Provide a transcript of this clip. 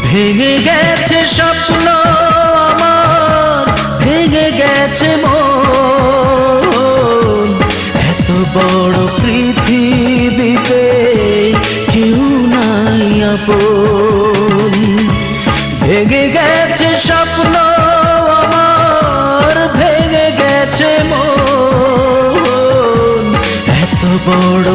ভেঙে গেছে স্বপ্ন আমার, ভেঙে গেছে মন। এত বড় পৃথিবীতে কেউ নাই আপন। ভেঙে গেছে স্বপ্ন আমার, ভেঙে গেছে মন। এত বড়